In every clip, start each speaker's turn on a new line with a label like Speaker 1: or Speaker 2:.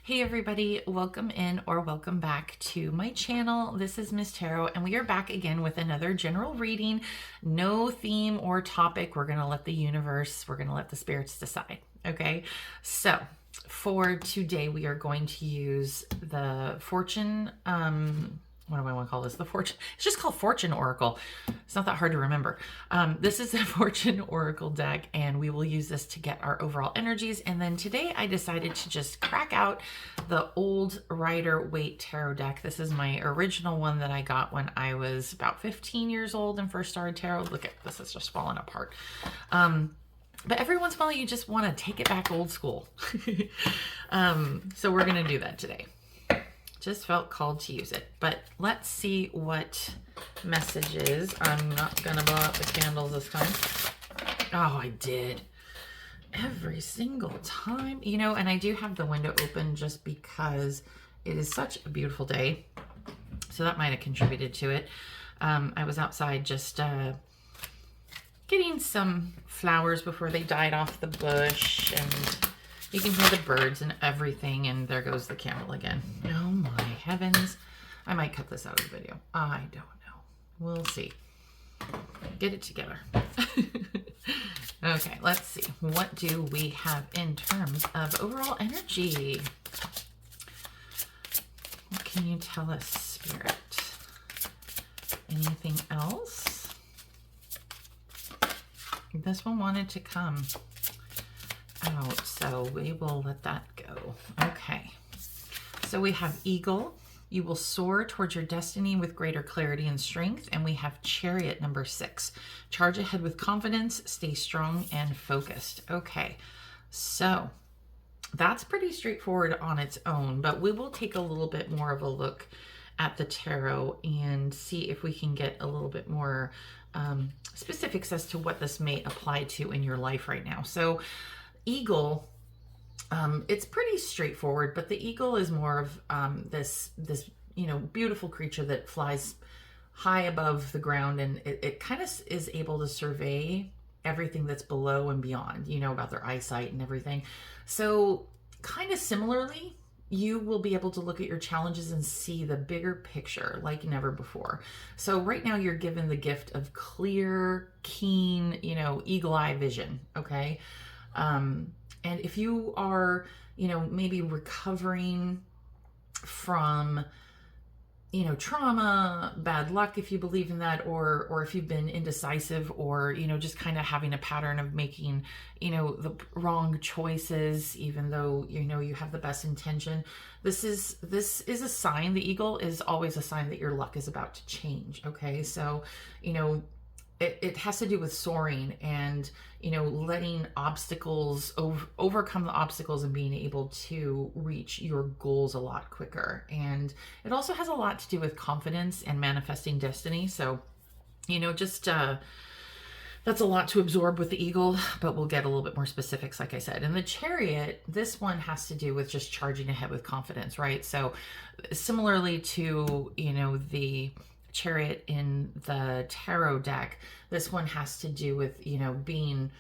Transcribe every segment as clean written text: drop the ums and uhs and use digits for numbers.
Speaker 1: Hey everybody, welcome in or welcome back to my channel. This is Miss Tarot and we are back again with another general reading. No theme or topic. We're going to let the universe, we're going to let the spirits decide. Okay, so for today we are going to use the fortune, what do I want to call this? The fortune, it's just called Fortune Oracle. It's not that hard to remember. This is a Fortune Oracle deck and we will use this to get our overall energies. And then today I decided to just crack out the old Rider-Waite Tarot deck. This is my original one that I got when I was about 15 years old and first started tarot. Look at this, is just falling apart. But every once in a while you just want to take it back old school. So we're going to do that today. Just felt called to use it, but let's see what messages. I'm not gonna blow out the candles this time. Oh, I did every single time, you know, and I do have the window open just because it is such a beautiful day, so that might have contributed to it. I was outside just getting some flowers before they died off the bush, and you can hear the birds and everything, and there goes the candle again. Oh my heavens. I might cut this out of the video. I don't know. We'll see. Get it together. Okay, let's see. What do we have in terms of overall energy? What can you tell us, Spirit? Anything else? This one wanted to come out, so we will let that go. Okay, so we have Eagle. You will soar towards your destiny with greater clarity and strength. And we have Chariot number 6. Charge ahead with confidence, stay strong and focused. Okay, so that's pretty straightforward on its own, but we will take a little bit more of a look at the tarot and see if we can get a little bit more specifics as to what this may apply to in your life right now. So Eagle, it's pretty straightforward, but the eagle is more of this you know, beautiful creature that flies high above the ground, and it kind of is able to survey everything that's below and beyond, you know, about their eyesight and everything. So kind of similarly, you will be able to look at your challenges and see the bigger picture like never before. So right now you're given the gift of clear, keen, you know, eagle-eye vision, okay? And if you are, you know, maybe recovering from, you know, trauma, bad luck, if you believe in that, or if you've been indecisive, or, you know, just kind of having a pattern of making, you know, the wrong choices, even though, you know, you have the best intention. This is a sign. The eagle is always a sign that your luck is about to change. Okay. So, you know, it has to do with soaring and, you know, letting obstacles overcome the obstacles and being able to reach your goals a lot quicker. And it also has a lot to do with confidence and manifesting destiny. So, you know, just that's a lot to absorb with the eagle, but we'll get a little bit more specifics, like I said. And the chariot, this one has to do with just charging ahead with confidence, right? So similarly to, you know, the chariot in the tarot deck, this one has to do with, you know, being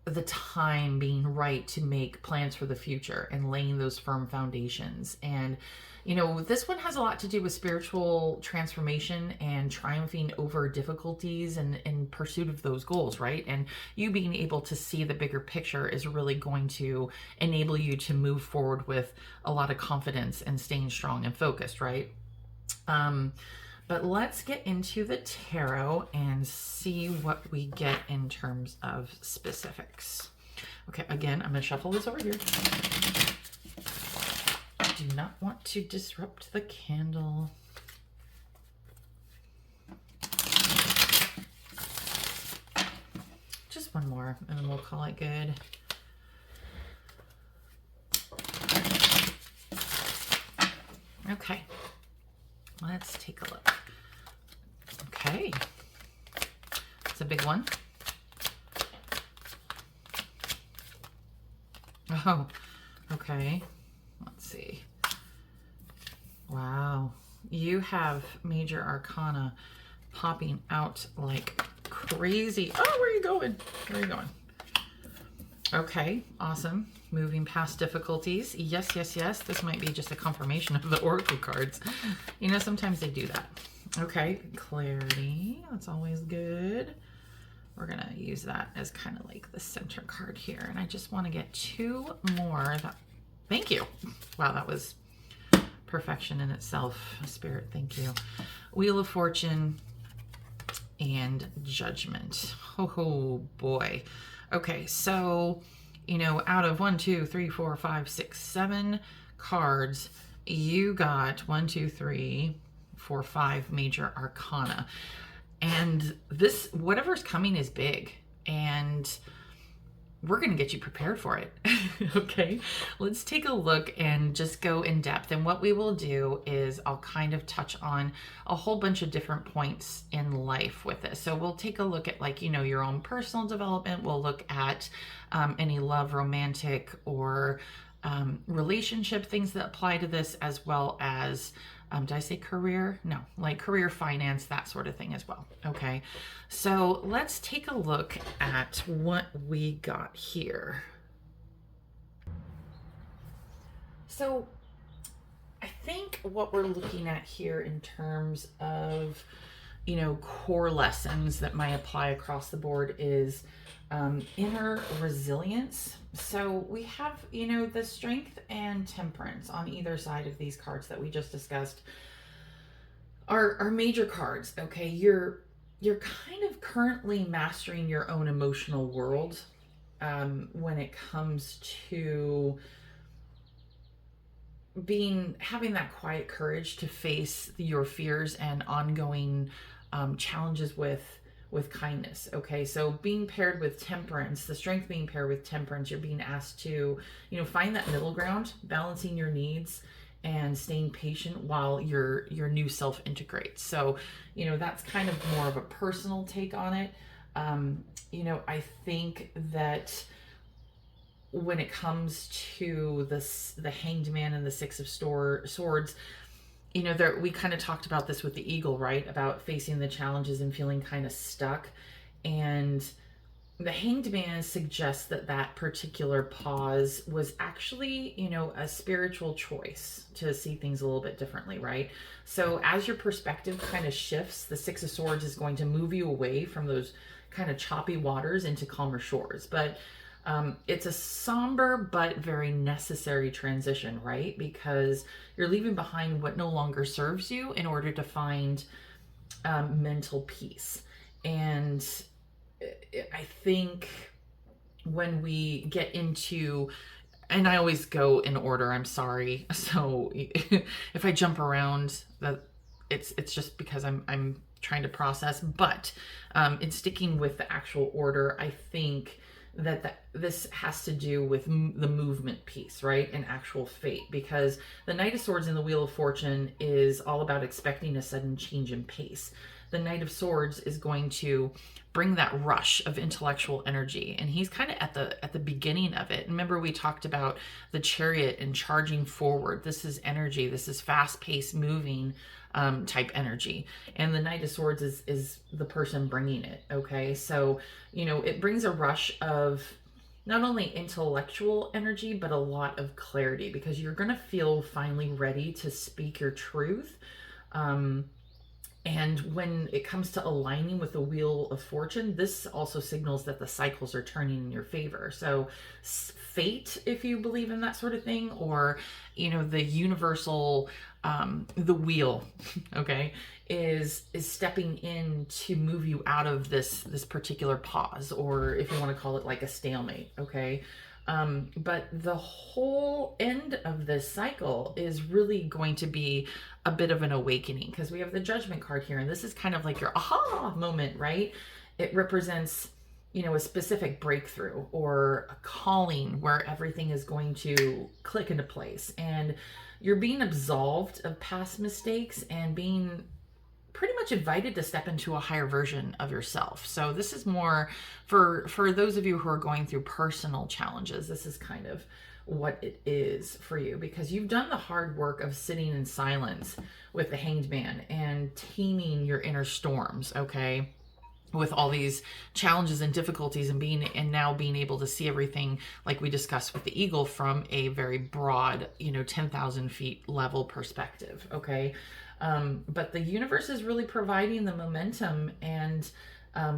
Speaker 1: the time being right to make plans for the future and laying those firm foundations. And, you know, this one has a lot to do with spiritual transformation and triumphing over difficulties and in pursuit of those goals, right? And you being able to see the bigger picture is really going to enable you to move forward with a lot of confidence and staying strong and focused, right? But let's get into the tarot and see what we get in terms of specifics. Okay, again, I'm going to shuffle this over here. I do not want to disrupt the candle. Just one more, and then we'll call it good. Okay, let's take a look. Okay, it's a big one. Oh, okay, let's see. Wow, you have major arcana popping out like crazy. Oh, where are you going? Where are you going? Okay, awesome. Moving past difficulties. Yes, yes, yes. This might be just a confirmation of the oracle cards. You know, sometimes they do that. Okay, clarity. That's always good. We're going to use that as kind of like the center card here. And I just want to get two more. Thank you. Wow, that was perfection in itself. Spirit, thank you. Wheel of Fortune and Judgment. Oh boy. Okay, so, you know, out of 1, 2, 3, 4, 5, 6, 7 cards, you got 1, 2, 3, 4, 5 major arcana. And this, whatever's coming is big. And we're going to get you prepared for it. Okay, let's take a look and just go in depth. And what we will do is I'll kind of touch on a whole bunch of different points in life with this. So we'll take a look at, like, you know, your own personal development. We'll look at any love, romantic, or relationship things that apply to this, as well as did I say career? No, like career, finance, that sort of thing as well. Okay, so let's take a look at what we got here. So I think what we're looking at here in terms of, you know, core lessons that might apply across the board is inner resilience. So we have, you know, the strength and temperance on either side of these cards that we just discussed are major cards. Okay, you're kind of currently mastering your own emotional world when it comes to having that quiet courage to face your fears and ongoing challenges with kindness. Okay, so being paired with temperance, the strength being paired with temperance, you're being asked to, you know, find that middle ground, balancing your needs and staying patient while your new self integrates. So, you know, that's kind of more of a personal take on it. You know, I think that when it comes to the Hanged Man and the Six of Swords, you know, we kind of talked about this with the eagle, right? About facing the challenges and feeling kind of stuck. And the Hanged Man suggests that particular pause was actually, you know, a spiritual choice to see things a little bit differently, right? So as your perspective kind of shifts, the Six of Swords is going to move you away from those kind of choppy waters into calmer shores. But it's a somber but very necessary transition, right? Because you're leaving behind what no longer serves you in order to find mental peace. And I think when we get into, and I always go in order, I'm sorry. So if I jump around, it's just because I'm trying to process. But in sticking with the actual order, I think that this has to do with the movement piece, right? And actual fate, because the Knight of Swords and the Wheel of Fortune is all about expecting a sudden change in pace. The Knight of Swords is going to bring that rush of intellectual energy, and he's kind of at the beginning of it. Remember, we talked about the Chariot and charging forward. This is energy. This is fast-paced, moving type energy, and the Knight of Swords is the person bringing it. Okay, so, you know, it brings a rush of not only intellectual energy but a lot of clarity, because you're going to feel finally ready to speak your truth. And when it comes to aligning with the Wheel of Fortune, this also signals that the cycles are turning in your favor. So fate, if you believe in that sort of thing, or, you know, the universal, the wheel, okay, is stepping in to move you out of this particular pause, or if you want to call it like a stalemate, okay? But the whole end of this cycle is really going to be a bit of an awakening, because we have the Judgment card here, and this is kind of like your aha moment, right? It represents, you know, a specific breakthrough or a calling where everything is going to click into place, and you're being absolved of past mistakes and being pretty much invited to step into a higher version of yourself. So this is more for those of you who are going through personal challenges. This is kind of what it is for you, because you've done the hard work of sitting in silence with the Hanged Man and taming your inner storms, okay? with all these challenges and difficulties, and now being able to see everything like we discussed with the eagle from a very broad, 10,000 feet level perspective. Okay. But the universe is really providing the momentum and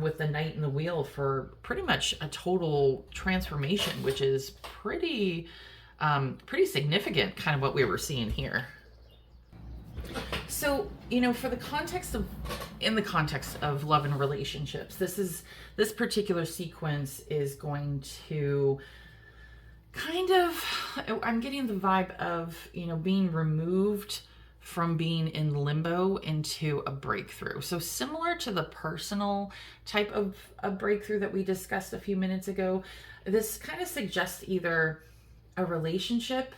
Speaker 1: with the knight and the wheel for pretty much a total transformation, which is pretty significant, kind of what we were seeing here. So, for in the context of love and relationships, this particular sequence is going to I'm getting the vibe of, being removed from being in limbo into a breakthrough. So similar to the personal type of a breakthrough that we discussed a few minutes ago, this kind of suggests either a relationship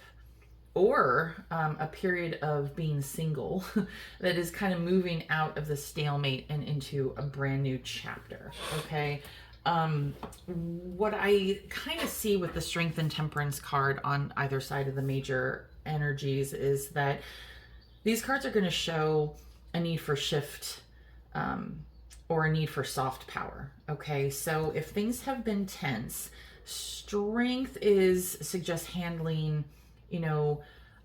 Speaker 1: or a period of being single that is kind of moving out of the stalemate and into a brand new chapter. Okay. What I kind of see with the Strength and Temperance card on either side of the major energies is that these cards are going to show a need for shift or a need for soft power. Okay. So if things have been tense, strength suggests handling,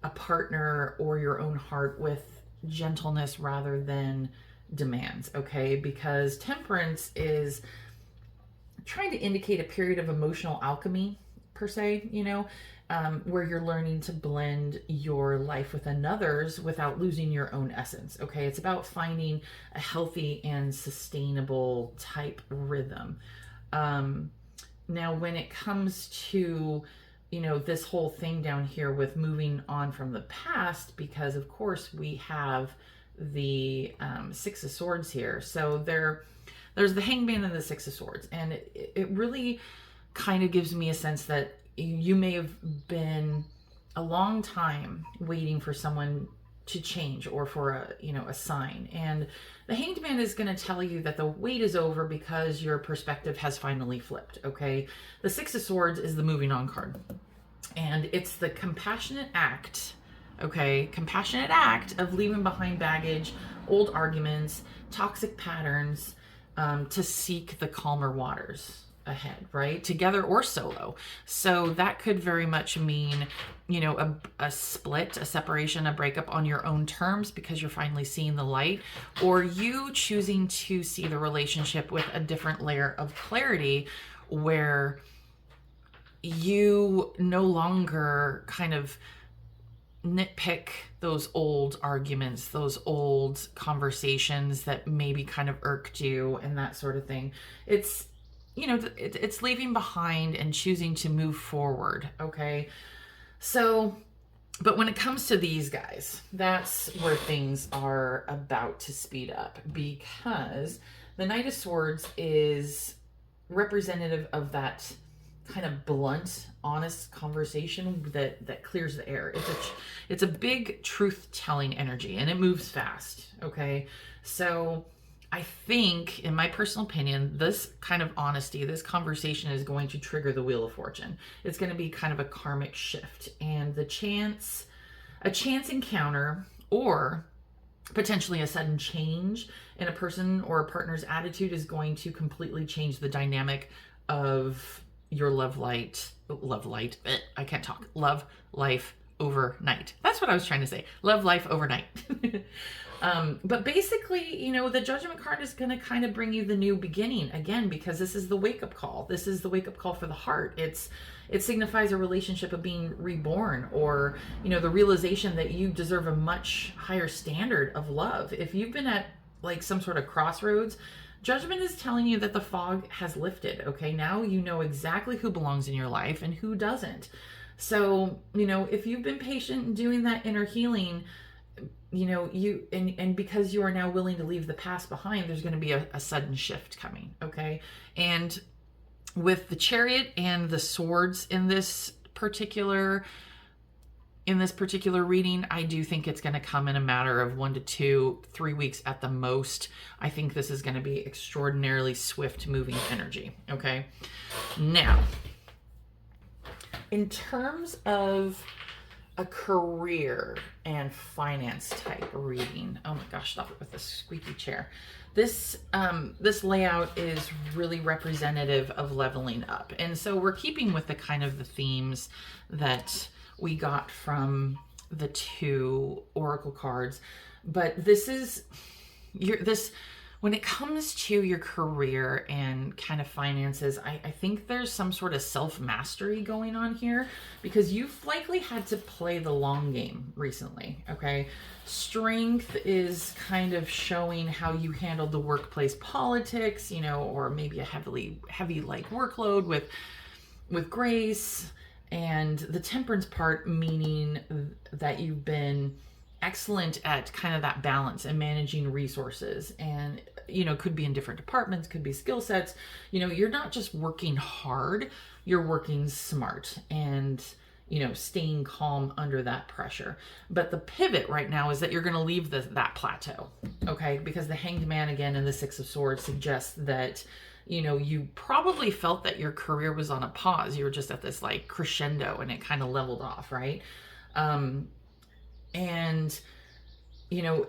Speaker 1: a partner or your own heart with gentleness rather than demands. Okay. Because temperance is trying to indicate a period of emotional alchemy per se, where you're learning to blend your life with another's without losing your own essence. Okay. It's about finding a healthy and sustainable type rhythm. Now, when it comes to, this whole thing down here with moving on from the past, because of course we have the Six of Swords here. So there's the Hangman and the Six of Swords. And it really kind of gives me a sense that you may have been a long time waiting for someone to change or for a sign. And the Hanged Man is going to tell you that the wait is over because your perspective has finally flipped. Okay. The Six of Swords is the moving on card, and it's the compassionate act. Okay. Compassionate act of leaving behind baggage, old arguments, toxic patterns, to seek the calmer waters ahead, right? Together or solo. So that could very much mean, a split, a separation, a breakup on your own terms because you're finally seeing the light, or you choosing to see the relationship with a different layer of clarity where you no longer kind of nitpick those old arguments, those old conversations that maybe kind of irked you and that sort of thing. It's it's leaving behind and choosing to move forward. Okay. So, but when it comes to these guys, that's where things are about to speed up, because the Knight of Swords is representative of that kind of blunt, honest conversation that clears the air. It's a big truth-telling energy, and it moves fast. Okay. So I think, in my personal opinion, this kind of honesty, this conversation is going to trigger the Wheel of Fortune. It's going to be kind of a karmic shift, and a chance encounter or potentially a sudden change in a person or a partner's attitude is going to completely change the dynamic of your love life overnight. That's what I was trying to say. Love life overnight. But basically, the Judgment card is going to kind of bring you the new beginning again, because this is the wake-up call. This is the wake-up call for the heart. It signifies a relationship of being reborn, or, the realization that you deserve a much higher standard of love. If you've been at like some sort of crossroads, Judgment is telling you that the fog has lifted. Okay. Now you know exactly who belongs in your life and who doesn't. So, if you've been patient in doing that inner healing, and because you are now willing to leave the past behind, there's going to be a sudden shift coming. Okay. And with the Chariot and the swords in this particular reading, I do think it's going to come in a matter of 1 to 2, 3 weeks at the most. I think this is going to be extraordinarily swift moving energy. Okay. Now, in terms of a career and finance type reading. Oh my gosh, stop it with this squeaky chair. This layout is really representative of leveling up. And so we're keeping with the kind of the themes that we got from the 2 oracle cards. But this is when it comes to your career and kind of finances, I think there's some sort of self-mastery going on here, because you've likely had to play the long game recently, okay? Strength is kind of showing how you handled the workplace politics, you know, or maybe a heavy like workload with grace. And the temperance part meaning that you've been excellent at kind of that balance and managing resources, and you know, could be in different departments, could be skill sets. You know, you're not just working hard, you're working smart and, you know, staying calm under that pressure. But the pivot right now is that you're going to leave that plateau, okay? Because the Hanged Man again and the 6 of Swords suggests that, you know, you probably felt that your career was on a pause. You were just at this like crescendo and it kind of leveled off, right? And, you know,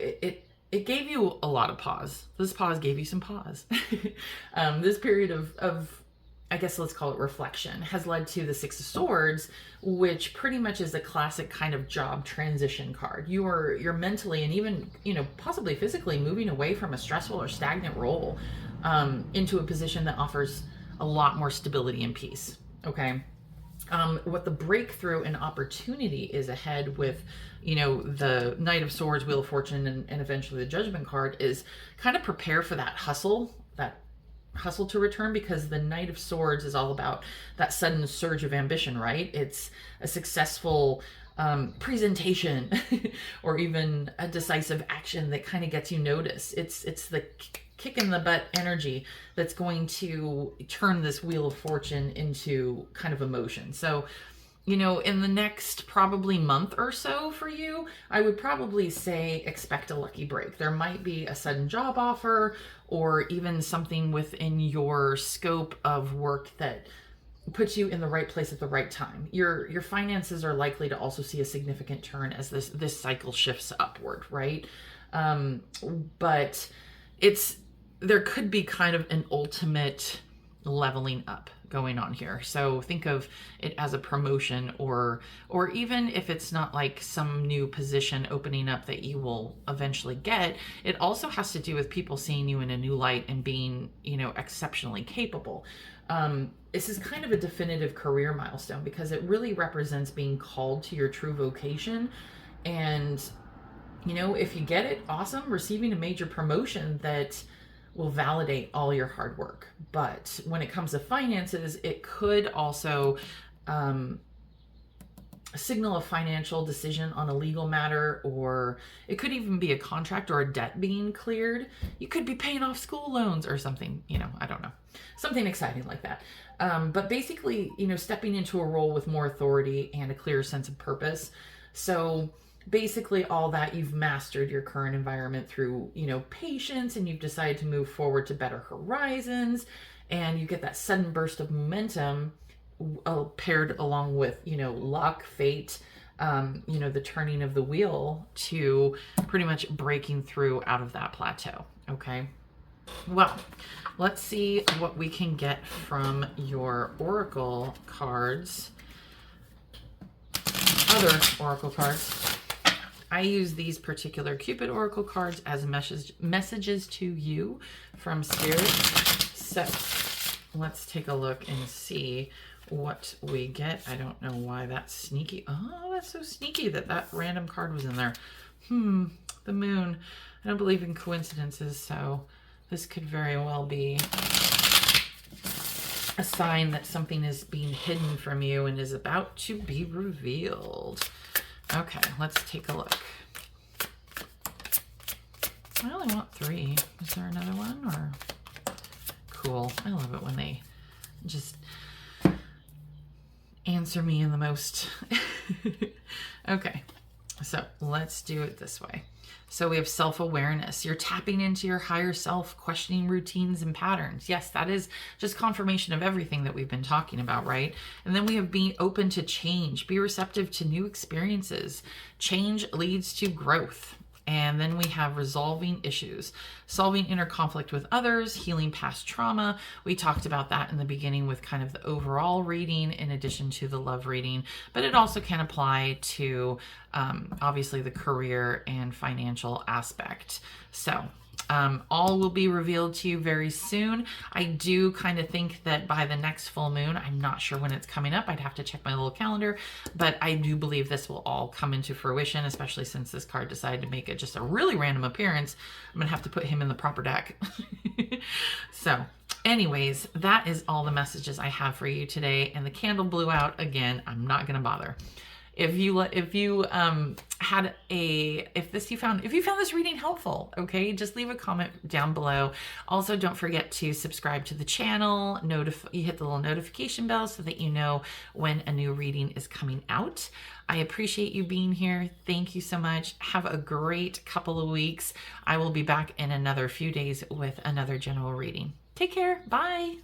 Speaker 1: it gave you a lot of pause. This pause gave you some pause. This period of, I guess let's call it reflection, has led to the 6 of Swords, which pretty much is a classic kind of job transition card. You're mentally and even, you know, possibly physically moving away from a stressful or stagnant role into a position that offers a lot more stability and peace, okay? What the breakthrough and opportunity is ahead with, you know, the Knight of Swords, Wheel of Fortune, and eventually the Judgment card is kind of prepare for that hustle to return, because the Knight of Swords is all about that sudden surge of ambition, right? It's a successful presentation or even a decisive action that kind of gets you noticed. It's the kick in the butt energy that's going to turn this Wheel of Fortune into kind of emotion. So, you know, in the next probably month or so for you, I would probably say expect a lucky break. There might be a sudden job offer or even something within your scope of work that puts you in the right place at the right time. Your finances are likely to also see a significant turn as this cycle shifts upward, right? But there could be kind of an ultimate leveling up going on here. So think of it as a promotion, or even if it's not like some new position opening up that you will eventually get, it also has to do with people seeing you in a new light and being, you know, exceptionally capable. This is kind of a definitive career milestone because it really represents being called to your true vocation. And, you know, if you get it, awesome, receiving a major promotion that will validate all your hard work. But when it comes to finances, it could also signal a financial decision on a legal matter, or it could even be a contract or a debt being cleared. You could be paying off school loans or something, you know, I don't know, something exciting like that. But basically, you know, stepping into a role with more authority and a clearer sense of purpose. So basically all that, you've mastered your current environment through, you know, patience, and you've decided to move forward to better horizons, and you get that sudden burst of momentum paired along with, you know, luck, fate, you know, the turning of the wheel to pretty much breaking through out of that plateau. Okay. Well, let's see what we can get from your oracle cards, other oracle cards. I use these particular Cupid oracle cards as messages to you from Spirit. So let's take a look and see what we get. I don't know why that's sneaky. Oh, that's so sneaky that random card was in there. The moon. I don't believe in coincidences, so this could very well be a sign that something is being hidden from you and is about to be revealed. Okay, let's take a look. I only want 3. Is there another one? Or cool. I love it when they just answer me in the most. Okay, so let's do it this way. So we have self-awareness. You're tapping into your higher self, questioning routines and patterns. Yes, that is just confirmation of everything that we've been talking about, right? And then we have being open to change, be receptive to new experiences. Change leads to growth. And then we have resolving issues, solving inner conflict with others, healing past trauma. We talked about that in the beginning with kind of the overall reading in addition to the love reading, but it also can apply to obviously the career and financial aspect. So all will be revealed to you very soon. I do kind of think that by the next full moon, I'm not sure when it's coming up. I'd have to check my little calendar, but I do believe this will all come into fruition, especially since this card decided to make it just a really random appearance. I'm going to have to put him in the proper deck. So anyways, that is all the messages I have for you today. And the candle blew out again. I'm not going to bother. If you found this reading helpful, okay, just leave a comment down below. Also, don't forget to subscribe to the channel. You hit the little notification bell so that you know when a new reading is coming out. I appreciate you being here. Thank you so much. Have a great couple of weeks. I will be back in another few days with another general reading. Take care. Bye.